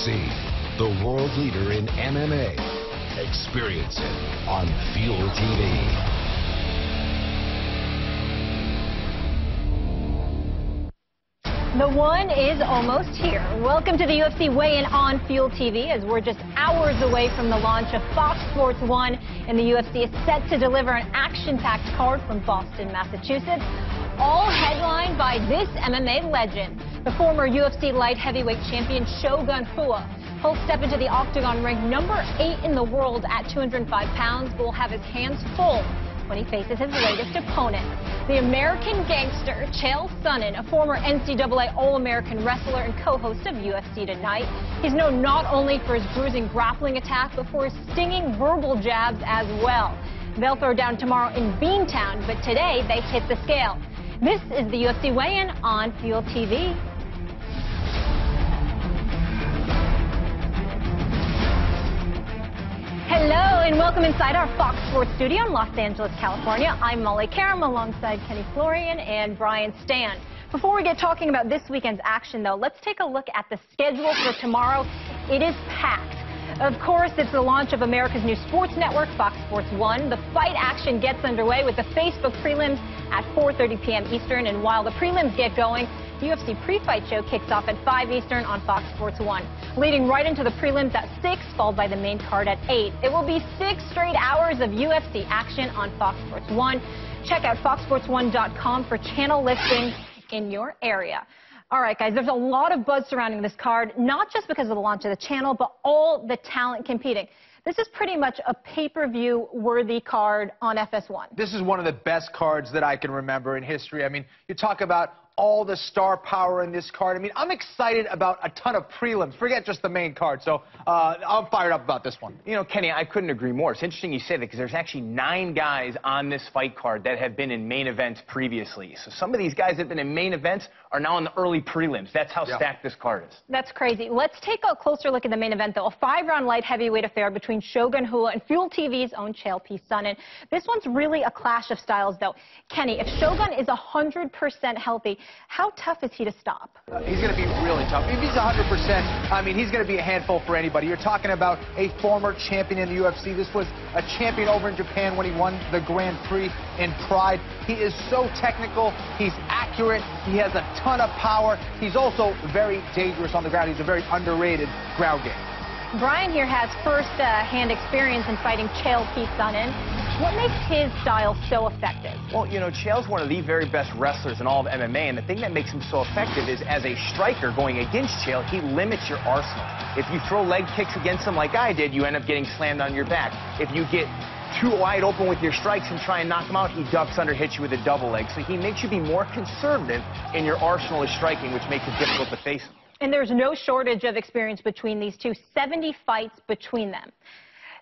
UFC, the world leader in MMA. Experience it on Fuel TV. The one is almost here. Welcome to the UFC weigh-in on Fuel TV, as we're just hours away from the launch of Fox Sports 1, and the UFC is set to deliver an action-packed card from Boston, Massachusetts, all headlined by this MMA legend. The former UFC light heavyweight champion Shogun Rua. He'll step into the octagon ranked number 8 in the world at 205 pounds, but will have his hands full when he faces his latest opponent, the American gangster Chael Sonnen, a former NCAA All-American wrestler and co-host of UFC Tonight. He's known not only for his bruising grappling attack, but for his stinging verbal jabs as well. They'll throw down tomorrow in Beantown, but today they hit the scale. This is the UFC weigh-in on Fuel TV. Hello and welcome inside our Fox Sports studio in Los Angeles, California. I'm Molly Karam alongside Kenny Florian and Brian Stan. Before we get talking about this weekend's action, though, let's take a look at the schedule for tomorrow. It is packed. Of course, it's the launch of America's new sports network, Fox Sports 1. The fight action gets underway with the Facebook prelims at 4:30 p.m. Eastern, and while the prelims get going, the UFC pre-fight show kicks off at 5 Eastern on Fox Sports 1, leading right into the prelims at 6, followed by the main card at 8. It will be 6 straight hours of UFC action on Fox Sports 1. Check out foxsports1.com for channel listings in your area. All right, guys, there's a lot of buzz surrounding this card, not just because of the launch of the channel, but all the talent competing. This is pretty much a pay-per-view worthy card on FS1. This is one of the best cards that I can remember in history. I mean, you talk about all the star power in this card. I mean, I'm excited about a ton of prelims. Forget just the main card. So I'm fired up about this one. You know, Kenny, I couldn't agree more. It's interesting you say that because there's actually 9 guys on this fight card that have been in main events previously. So some of these guys that have been in main events are now in the early prelims. That's how stacked this card is. That's crazy. Let's take a closer look at the main event, though. A 5-round light heavyweight affair between Shogun Rua and Fuel TV's own Chael P. Sonnen. This one's really a clash of styles, though. Kenny, if Shogun is 100% healthy, how tough is he to stop? He's going to be really tough. If he's 100%, I mean, he's going to be a handful for anybody. You're talking about a former champion in the UFC. This was a champion over in Japan when he won the Grand Prix in Pride. He is so technical. He's accurate. He has a ton of power. He's also very dangerous on the ground. He's a very underrated ground game. Brian here has first-hand experience in fighting Chael P. Sonnen. What makes his style so effective? Well, you know, Chael's one of the very best wrestlers in all of MMA, and the thing that makes him so effective is as a striker going against Chael, he limits your arsenal. If you throw leg kicks against him like I did, you end up getting slammed on your back. If you get too wide open with your strikes and try and knock him out, he ducks under, hits you with a double leg. So he makes you be more conservative in your arsenal of striking, which makes it difficult to face him. And there's no shortage of experience between these two, 70 fights between them.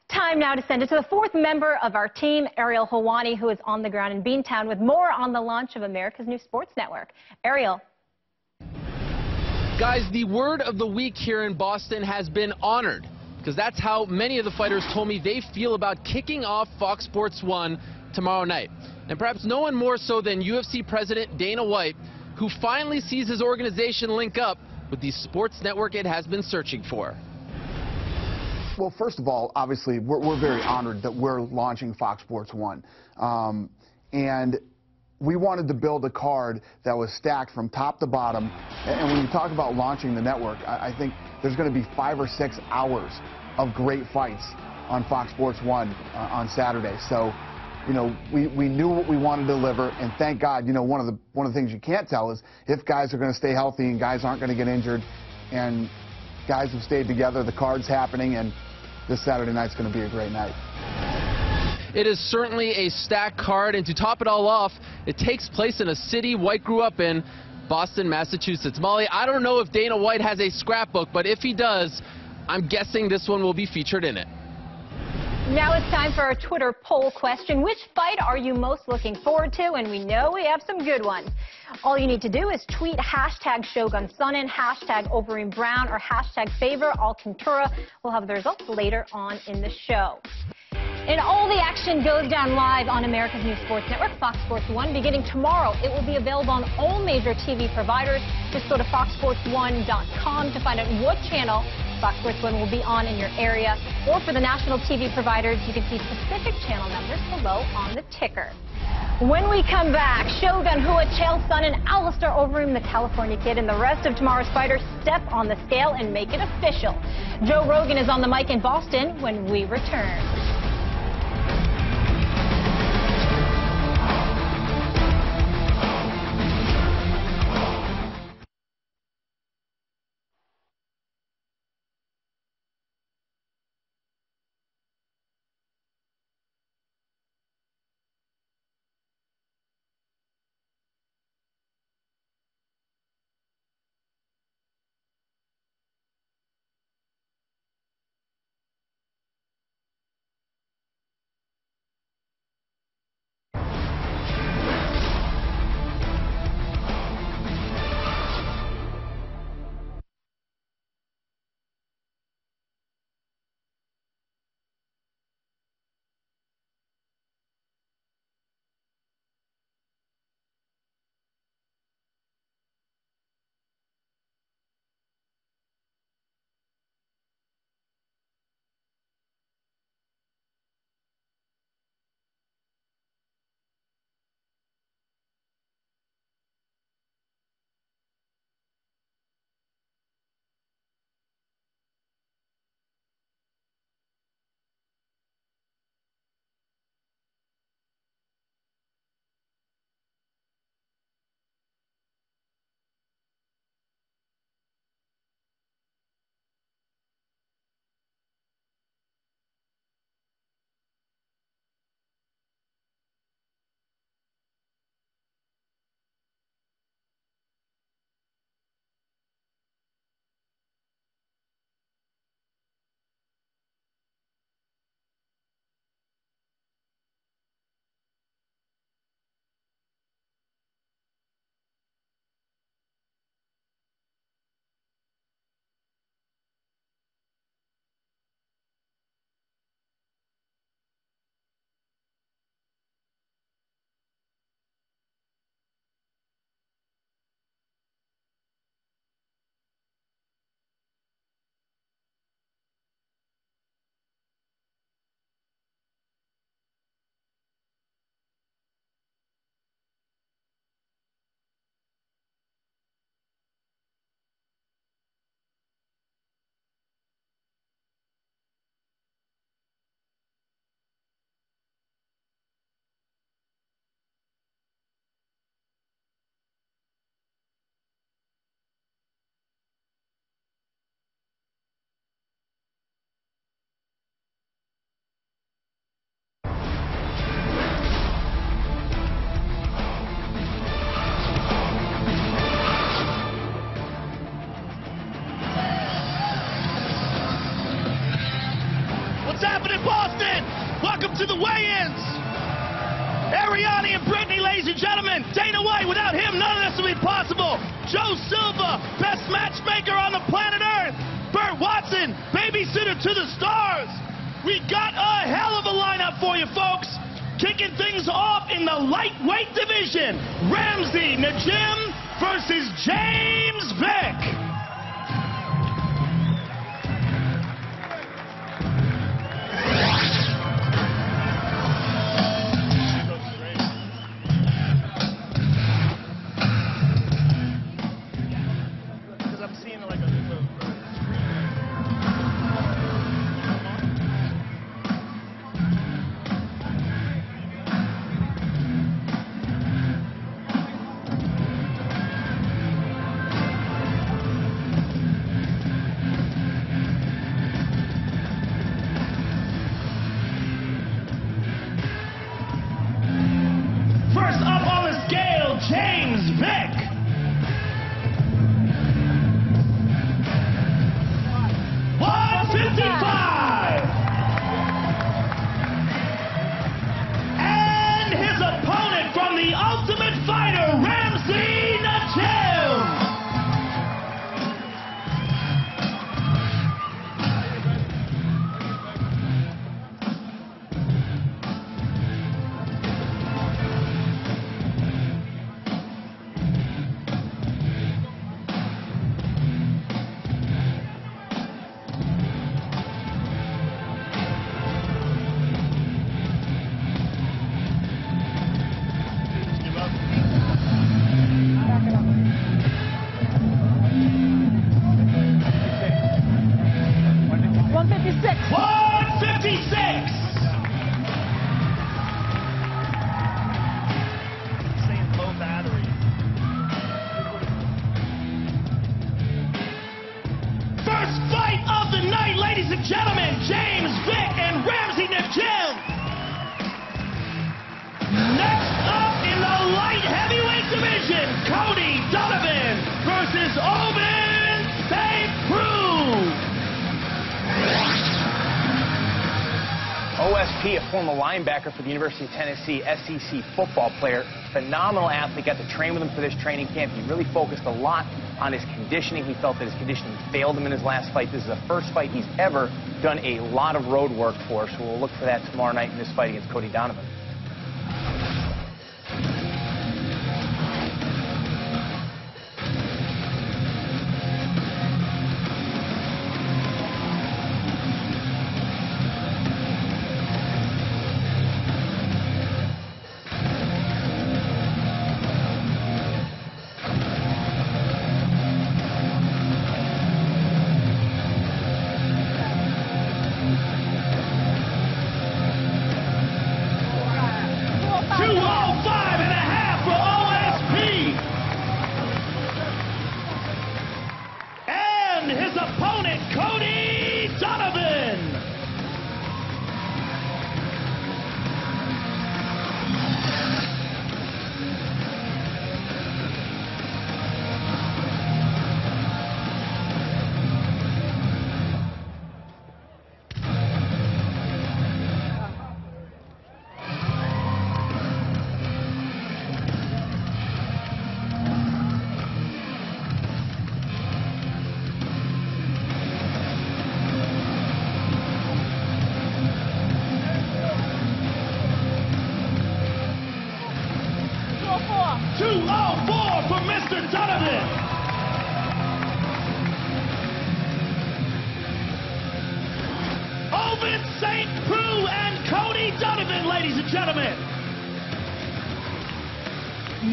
Time now to send it to the 4th member of our team, Ariel Helwani, who is on the ground in Beantown with more on the launch of America's new sports network. Ariel. Guys, the word of the week here in Boston has been honored, because that's how many of the fighters told me they feel about kicking off Fox Sports 1 tomorrow night. And perhaps no one more so than UFC President Dana White, who finally sees his organization link up with the sports network it has been searching for. Well, first of all, obviously, we're very honored that we're launching Fox Sports 1. And we wanted to build a card that was stacked from top to bottom. And when you talk about launching the network, I think there's going to be 5 or 6 hours of great fights on Fox Sports 1 on Saturday. So, you know, we knew what we wanted to deliver, and thank God, you know, one of the things you can't tell is if guys are going to stay healthy and guys aren't going to get injured, and guys have stayed together, the card's happening, and this Saturday night's going to be a great night. It is certainly a stacked card, and to top it all off, it takes place in a city White grew up in, Boston, Massachusetts. Molly, I don't know if Dana White has a scrapbook, but if he does, I'm guessing this one will be featured in it. Now it's time for our Twitter poll question. Which fight are you most looking forward to? And we know we have some good ones. All you need to do is tweet hashtag Shogun Sonnen, hashtag Overeem Brown, or hashtag Favor Alcantara. We'll have the results later on in the show. And all the action goes down live on America's new sports network, Fox Sports 1, beginning tomorrow. It will be available on all major TV providers. Just go to foxsports1.com to find out what channel Fox Sports 1 will be on in your area. Or for the national TV providers, you can see specific channel numbers below on the ticker. When we come back, Shogun, Hua, Chael Sonnen, Alistair Overeem, the California Kid, and the rest of tomorrow's fighters step on the scale and make it official. Joe Rogan is on the mic in Boston when we return. Welcome to the weigh-ins. Ariane and Brittany, ladies and gentlemen. Dana White, without him, none of this would be possible. Joe Silva, best matchmaker on the planet Earth. Burt Watson, babysitter to the stars. We got a hell of a lineup for you, folks. Kicking things off in the lightweight division. Ramsey Najim versus James Vick. James Vick. $155. And his opponent from the Ultimate Fighter, Ramsey Najim. 156. 156. Saying low battery. First fight of the night, ladies and gentlemen. James Vick and Ramsey Nijem. Next up in the light heavyweight division, Cody Donovan versus Oben St. Preux. OSP, a former linebacker for the University of Tennessee, SEC football player, phenomenal athlete, got to train with him for this training camp. He really focused a lot on his conditioning. He felt that his conditioning failed him in his last fight. This is the first fight he's ever done a lot of road work for, so we'll look for that tomorrow night in this fight against Cody Donovan. His opponent, Cody Donovan. For Mr. Donovan. Oben St. Preux and Cody Donovan, ladies and gentlemen.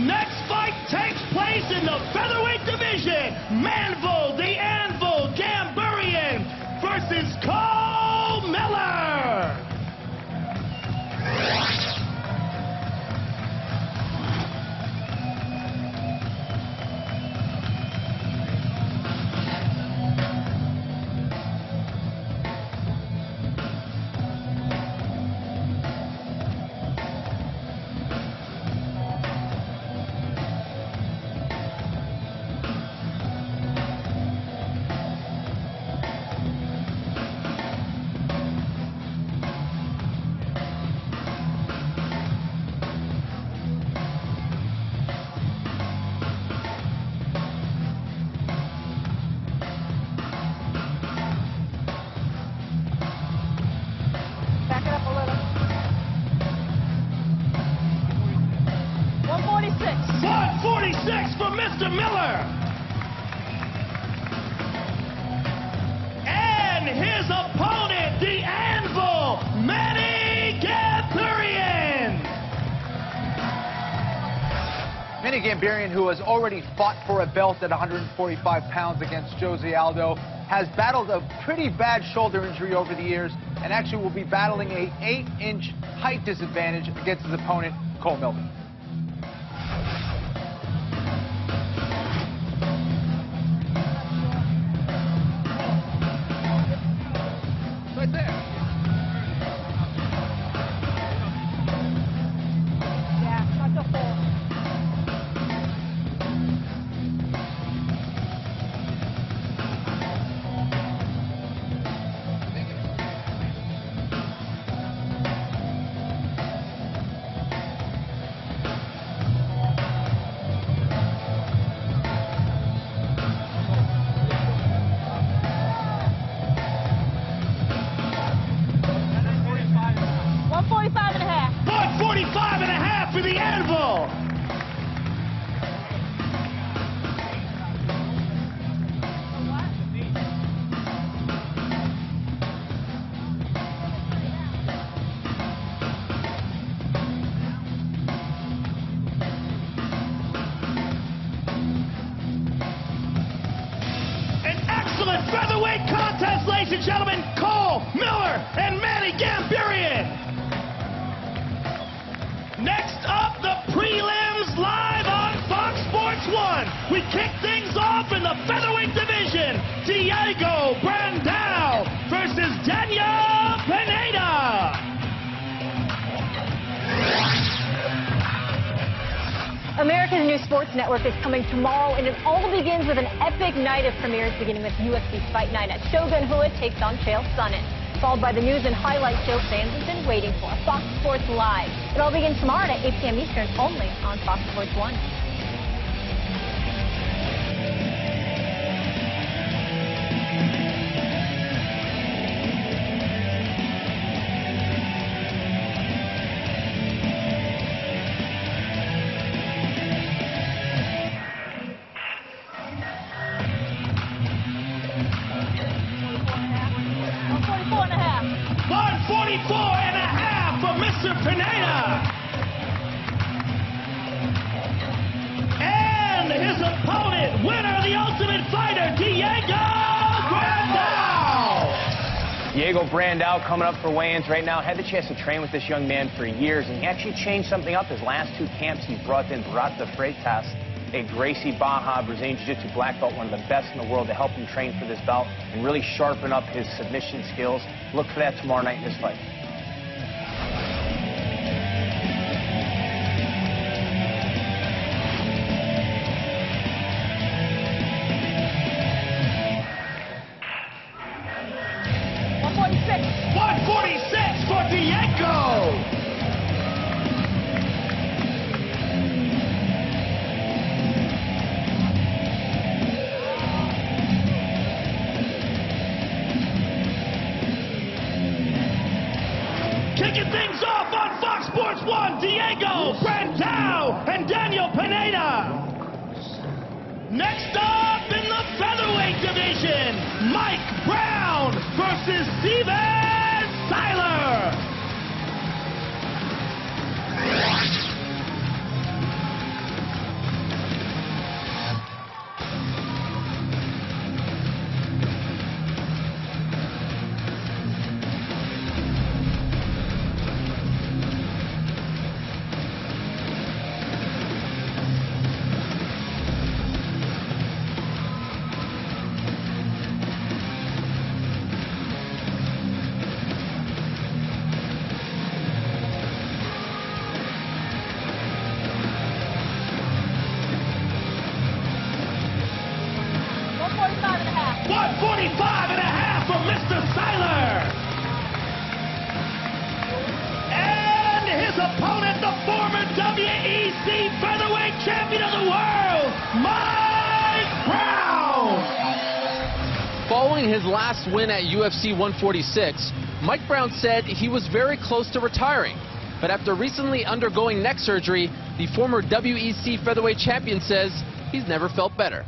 Next fight takes place in the featherweight division. Manville, the Anvil, Gamburian versus Cole Miller. Back it up a little. 146. 146 for Mr. Miller. And his opponent, the Anvil, Manny Gamburian. Manny Gamburian, who has already fought for a belt at 145 pounds against Jose Aldo, has battled a pretty bad shoulder injury over the years and actually will be battling an 8-inch height disadvantage against his opponent, Cole Miller. Right there. Yeah, not the full. For the Anvil. An excellent featherweight contest, ladies and gentlemen. Cole featherweight division, Diego Brandao versus Daniel Pineda. America's new sports network is coming tomorrow, and it all begins with an epic night of premieres, beginning with UFC Fight Night at Shogun Rua takes on Chael Sonnen, followed by the news and highlight show fans have been waiting for, Fox Sports Live. It all begins tomorrow at 8 p.m. Eastern, only on Fox Sports 1. For Mr. Pineda. And his opponent, winner, the Ultimate Fighter, Diego Brandao. Diego Brandao coming up for weigh-ins right now. Had the chance to train with this young man for years, and he actually changed something up. His last 2 camps, he brought in Barata Freitas, a Gracie Barra Brazilian Jiu-Jitsu black belt, one of the best in the world, to help him train for this bout and really sharpen up his submission skills. Look for that tomorrow night in this fight. For Diego. Kicking things off on Fox Sports 1, Diego Brandao and Daniel Pineda. Next up in the featherweight division, Mike Brown versus Steven Siler. For Mr. Siler. And his opponent, the former WEC featherweight champion of the world, Mike Brown. Following his last win at UFC 146, Mike Brown said he was very close to retiring. But after recently undergoing neck surgery, the former WEC featherweight champion says he's never felt better.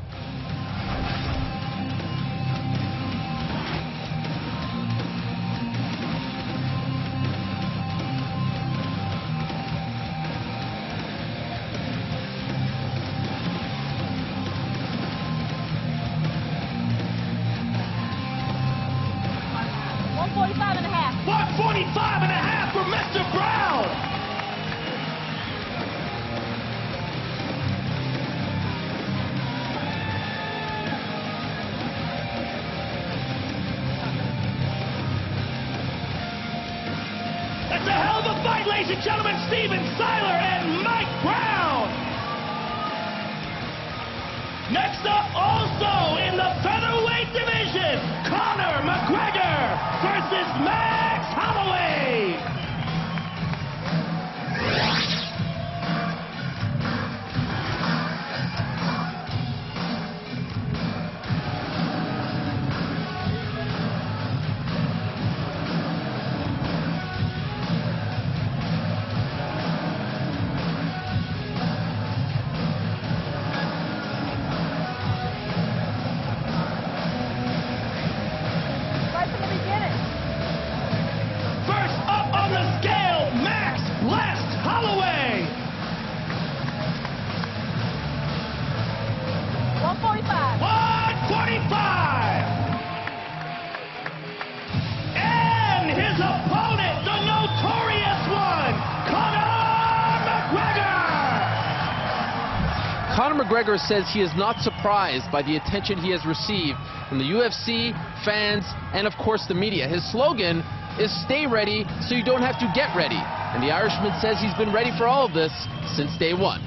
$145 and a half for Mr. Brown. That's a hell of a fight, ladies and gentlemen. Steven Siler and Mike Brown. Next up, also in the featherweight division, Conor McGregor versus Max Holloway. Conor McGregor says he is not surprised by the attention he has received from the UFC, fans, and of course the media. His slogan is "Stay ready so you don't have to get ready." And the Irishman says he's been ready for all of this since day one.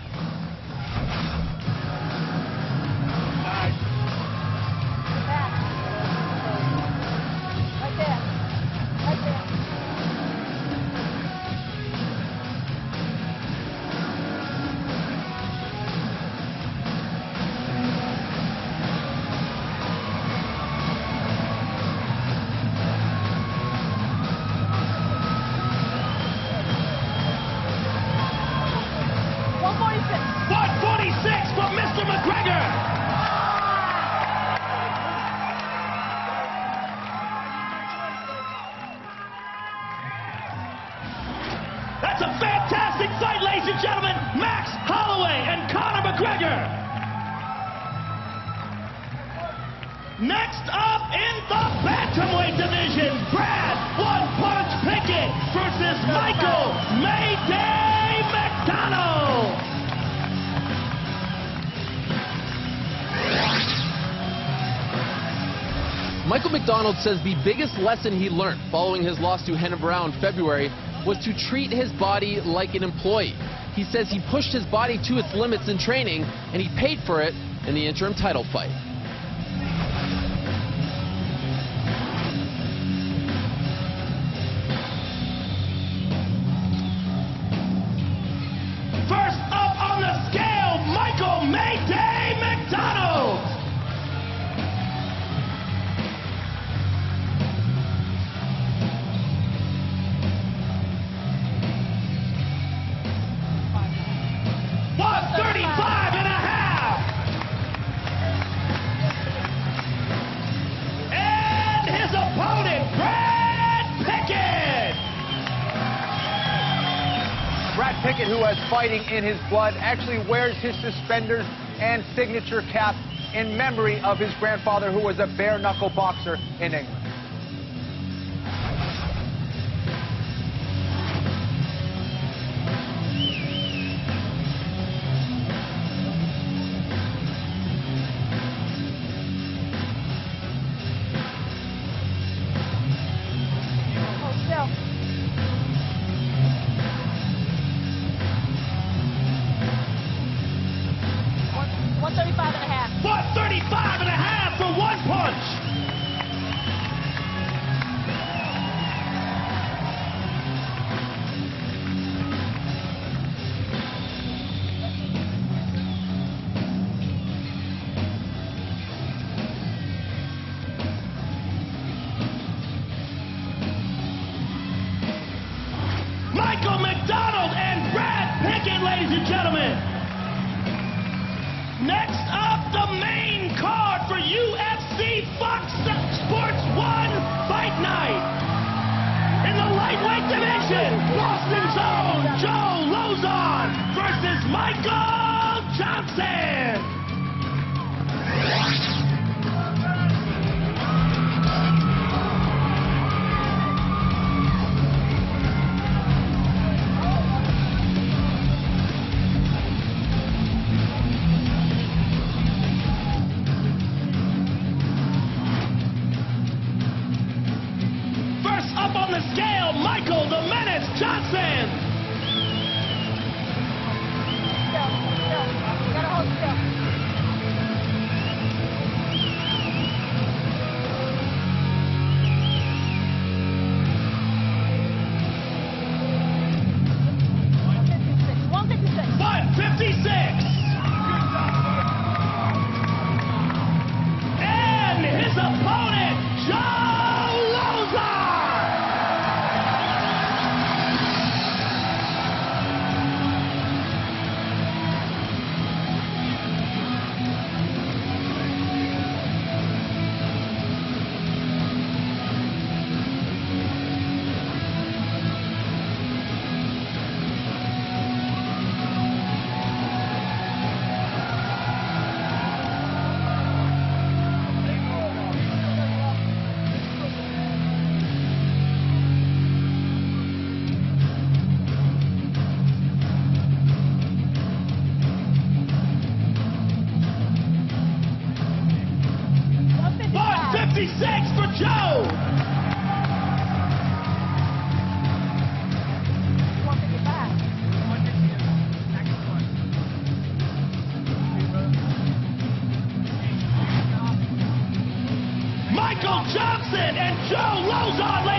That's a fantastic fight, ladies and gentlemen. Max Holloway and Conor McGregor. Next up in the bantamweight division, Brad One Punch Pickett versus Michael Mayday McDonald. Michael McDonald says the biggest lesson he learned following his loss to Renan Barão in February was to treat his body like an employee. He says he pushed his body to its limits in training, and he paid for it in the interim title fight. First up on the scale, Michael Mayday McDonald. Brad Pickett, who has fighting in his blood, actually wears his suspenders and signature cap in memory of his grandfather, who was a bare-knuckle boxer in England. Michael McDonald and Brad Pickett, ladies and gentlemen. Next up, the main card for UFC Fox Sports 1 Fight Night. In the lightweight division, Boston's own Joe Lozon versus Michael Johnson. Up on the scale, Michael the Menace Johnson. Gotta hold still. And his opponent, Joe Lozon.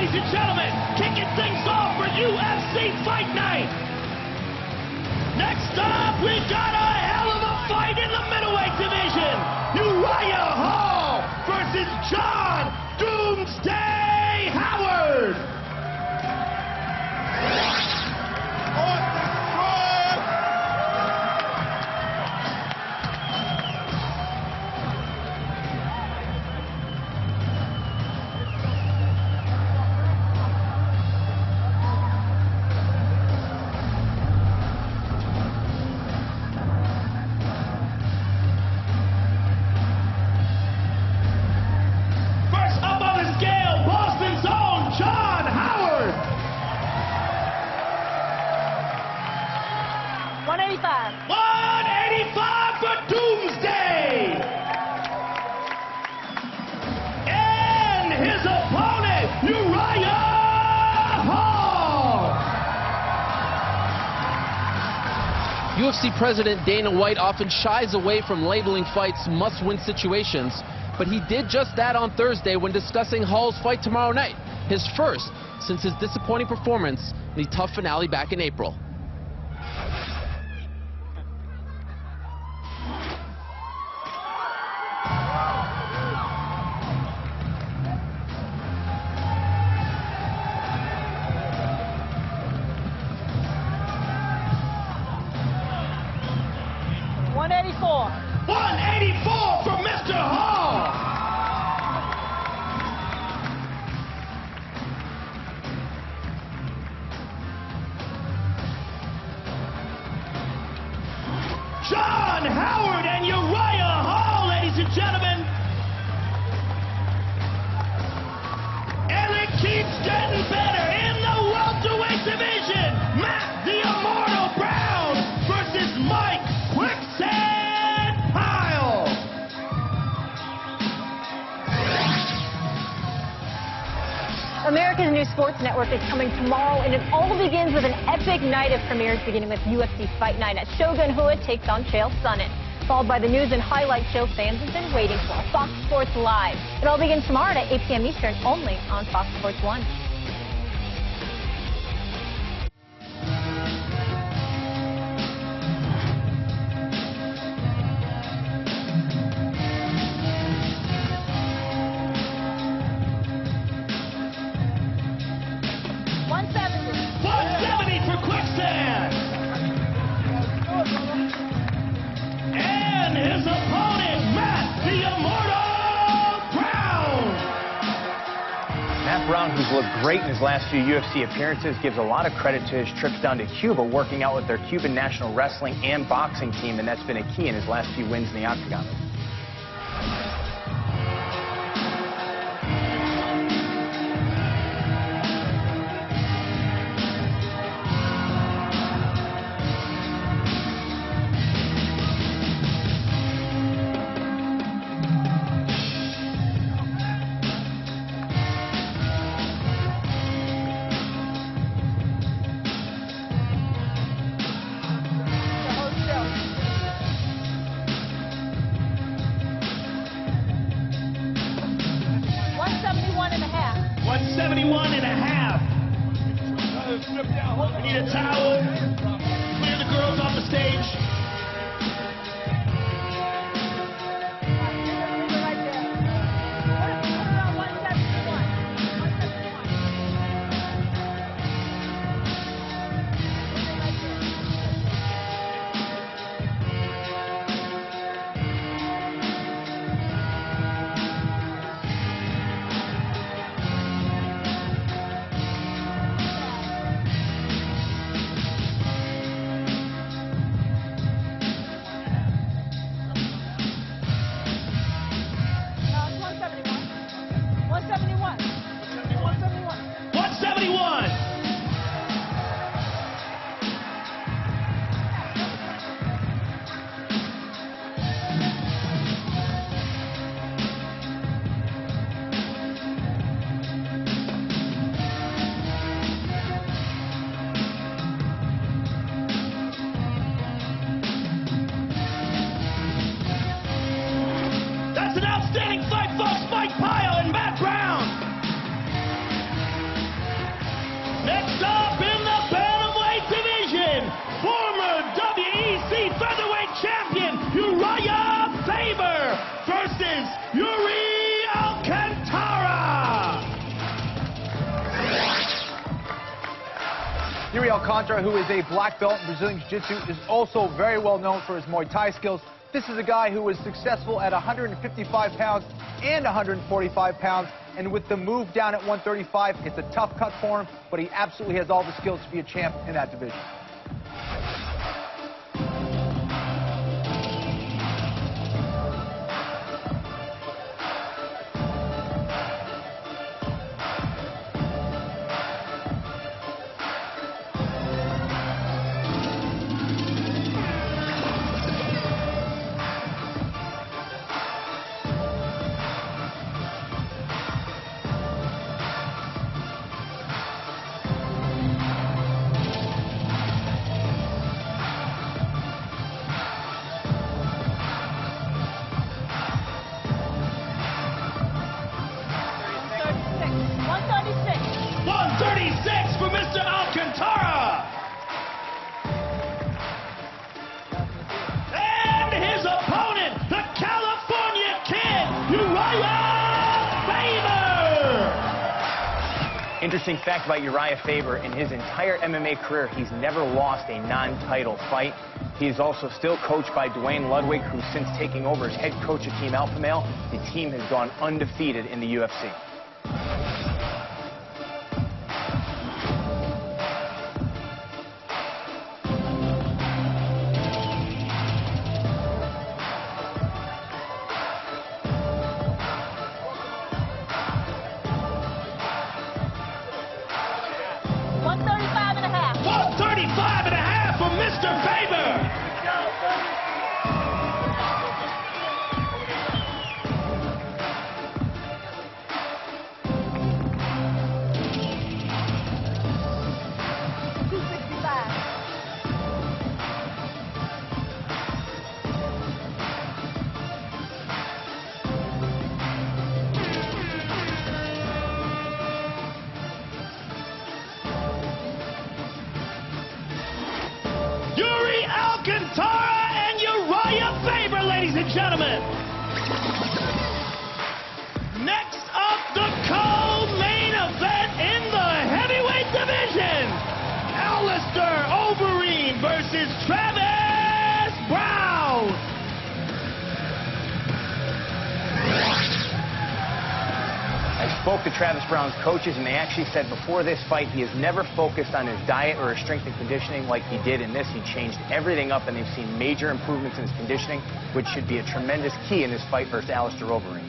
ladies and gentlemen, kicking things off for UFC Fight Night. Next up, we got a hell of a fight in the middleweight division. Uriah Hall versus John Doomsday Howard. First up on the scale, Boston's own John Howard. 185. 185 for Doomsday. And his opponent, Uriah Hall. UFC President Dana White often shies away from labeling fights must-win situations, but he did just that on Thursday when discussing Hall's fight tomorrow night, his first since his disappointing performance in the tough finale back in April. $184. 184 for Mr. Hall. John Howard and Uriah Hall, ladies and gentlemen. And it keeps getting better in the welterweight division. Matt the Immortal Brown versus Mike Quicksand Pyle. America's new sports network is coming tomorrow, and it all begins with an epic night of premieres, beginning with UFC Fight Night as Shogun Rua takes on Chael Sonnen, followed by the news and highlight show fans have been waiting for, Fox Sports Live. It all begins tomorrow at 8 p.m. Eastern, only on Fox Sports 1. And his opponent, Matt the Immortal Brown. Matt Brown, who's looked great in his last few UFC appearances, gives a lot of credit to his trips down to Cuba, working out with their Cuban national wrestling and boxing team, and that's been a key in his last few wins in the octagon. $171.5. We need a towel. Clear the girls off the stage. Yuri Alcantara, who is a black belt in Brazilian Jiu-Jitsu, is also very well known for his Muay Thai skills. This is a guy who was successful at 155 pounds and 145 pounds. And with the move down at 135, it's a tough cut for him, but he absolutely has all the skills to be a champ in that division. For Mr. Alcantara. And his opponent, the California Kid, Uriah Faber. Interesting fact about Uriah Faber, in his entire MMA career, he's never lost a non-title fight. He is also still coached by Dwayne Ludwig, who since taking over as head coach of Team Alpha Male, the team has gone undefeated in the UFC. For Mr. Faber. Yuri Alcantara and Uriah Faber, ladies and gentlemen. Next up, the co-main event in the heavyweight division. Alistair Overeem versus Travis Brown. I spoke to Travis Brown's coaches, and they actually said before this fight he has never focused on his diet or his strength and conditioning like he did in this. He changed everything up, and they've seen major improvements in his conditioning, which should be a tremendous key in this fight versus Alistair Overeem.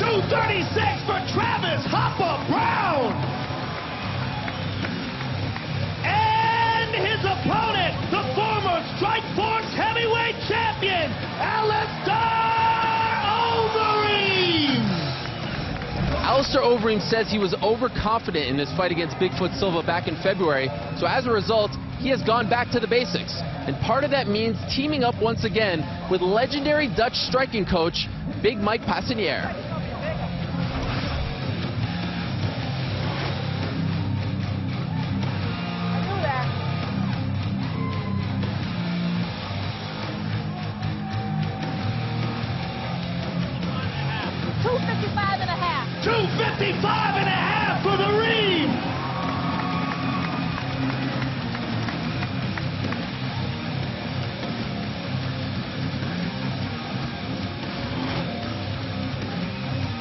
.236 for Travis Hopper Brown. And his opponent, the former Strikeforce heavyweight champion, Alistair Overeem. Alistair Overeem says he was overconfident in his fight against Bigfoot Silva back in February, so as a result, he has gone back to the basics. And part of that means teaming up once again with legendary Dutch striking coach, Big Mike Passanier. $255.5 for the Reem.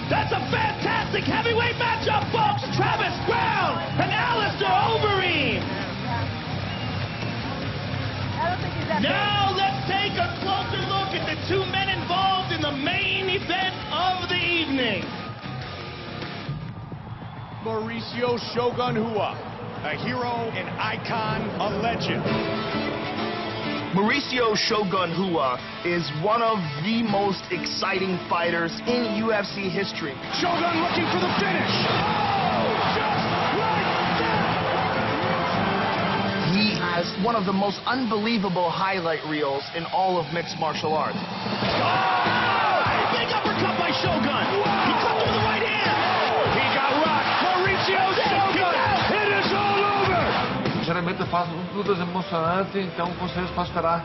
That's a fantastic heavyweight matchup, folks. Travis Brown and Alistair Overeem. Now let's take a closer look at the two men involved in the main event of the evening. Mauricio Shogun Hua, a hero, an icon, a legend. Mauricio Shogun Hua is one of the most exciting fighters in UFC history. Shogun looking for the finish. Oh, just like that! He has one of the most unbelievable highlight reels in all of mixed martial arts. Oh! Big uppercut by Shogun. Wow. He cut through the right hand. He got rocked. Mauricio Shogun. It is all over. Sinceramente, faço lutas emocionantes, então com vocês posso esperar.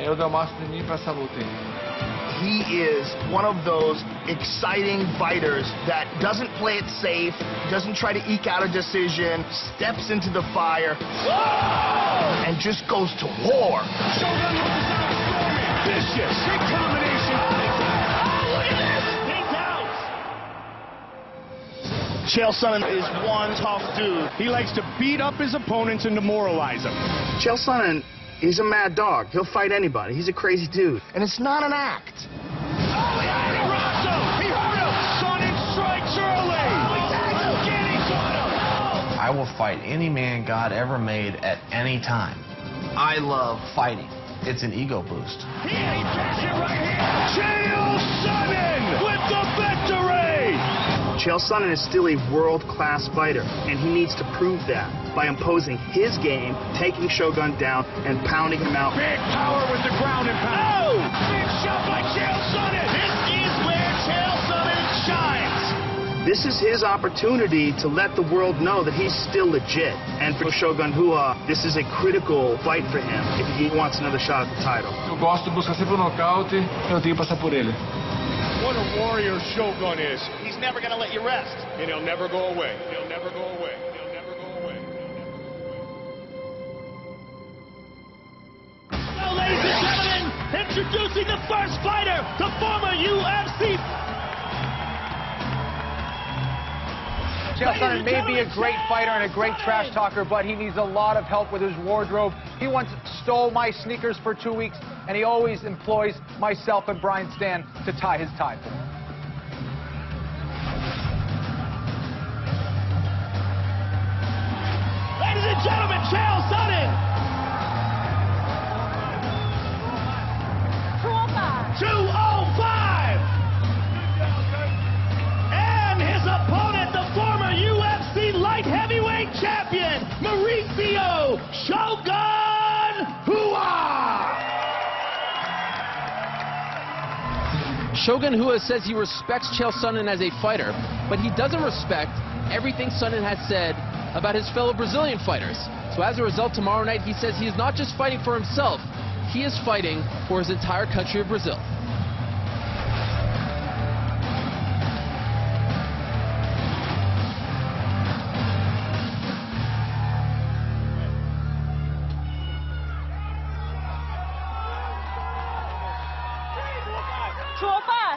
Eu dou o máximo de mim para essa luta. He is one of those exciting fighters that doesn't play it safe, doesn't try to eke out a decision, steps into the fire, and just goes to war. Shogun rolls out storming. Vicious. Big combination. Oh, look at this. He's out. Chael Sonnen is one tough dude. He likes to beat up his opponents and demoralize them. Chael Sonnen, he's a mad dog. He'll fight anybody. He's a crazy dude. And it's not an act. Oh, yeah, he rocked him. He hurt him. Sonnen strikes early. Again, he got him. I will fight any man God ever made at any time. I love fighting. It's an ego boost. He gets it right here. Chael Sonnen with the victory. Chael Sonnen is still a world-class fighter, and he needs to prove that by imposing his game, taking Shogun down, and pounding him out. Big power with the ground and pound. Oh! Big shot by Chael Sonnen. This is where Chael Sonnen shines. This is his opportunity to let the world know that he's still legit. And for Shogun Hua, this is a critical fight for him if he wants another shot at the title. Eu gosto de buscar sempre o nocaute, eu tenho que passar por ele. What a warrior Shogun is. He's never going to let you rest. And he'll never go away. He'll never go away. He'll never go away. Now, ladies and gentlemen, introducing the first fighter, the former UFC. Chael Sonnen may be a great fighter and a great trash talker, but he needs a lot of help with his wardrobe. He once stole my sneakers for 2 weeks, and he always employs myself and Brian Stan to tie his tie for him. Ladies and gentlemen, Chael Sonnen. 205. And his opponent, the former UFC light heavyweight champion, Mauricio Shogun Hua. Shogun Hua says he respects Chael Sonnen as a fighter, but he doesn't respect everything Sonnen has said about his fellow Brazilian fighters. So as a result, tomorrow night, he says he is not just fighting for himself, he is fighting for his entire country of Brazil.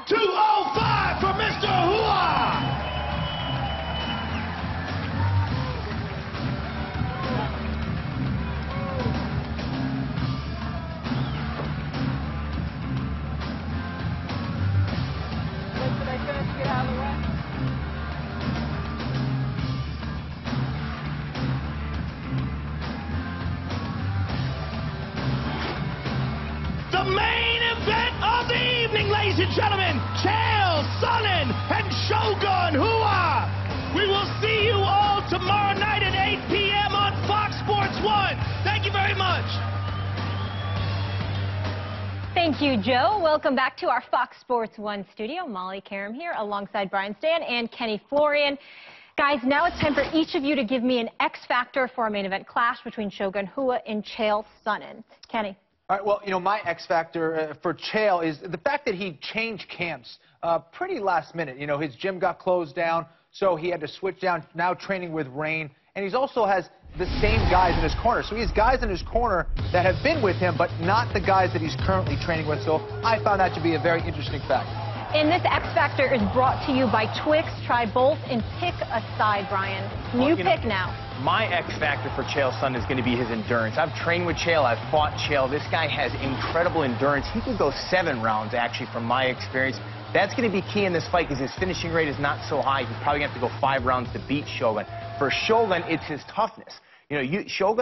$205 for Mr. Hua. The main event of the evening, ladies and gentlemen, Chael Sonnen and Shogun Hua. We will see you all tomorrow night at 8 p.m. on Fox Sports 1. Thank you very much. Thank you, Joe. Welcome back to our Fox Sports 1 studio. Molly Karam here alongside Brian Stan and Kenny Florian. Guys, now it's time for each of you to give me an X factor for a main event clash between Shogun Hua and Chael Sonnen. Kenny. All right, well, you know, my X factor for Chael is the fact that he changed camps pretty last minute. You know, his gym got closed down, so he had to switch down, now training with Rain. And he also has the same guys in his corner. So he has guys in his corner that have been with him, but not the guys that he's currently training with. So I found that to be a very interesting fact. And this X Factor is brought to you by Twix. Try both and pick a side, Brian. You pick now. My X factor for Chael Sonnen is going to be his endurance. I've trained with Chael. I've fought Chael. This guy has incredible endurance. He could go 7 rounds, actually, from my experience. That's going to be key in this fight because his finishing rate is not so high. He's probably going to have to go 5 rounds to beat Shogun. For Shogun, it's his toughness. You know, Shogun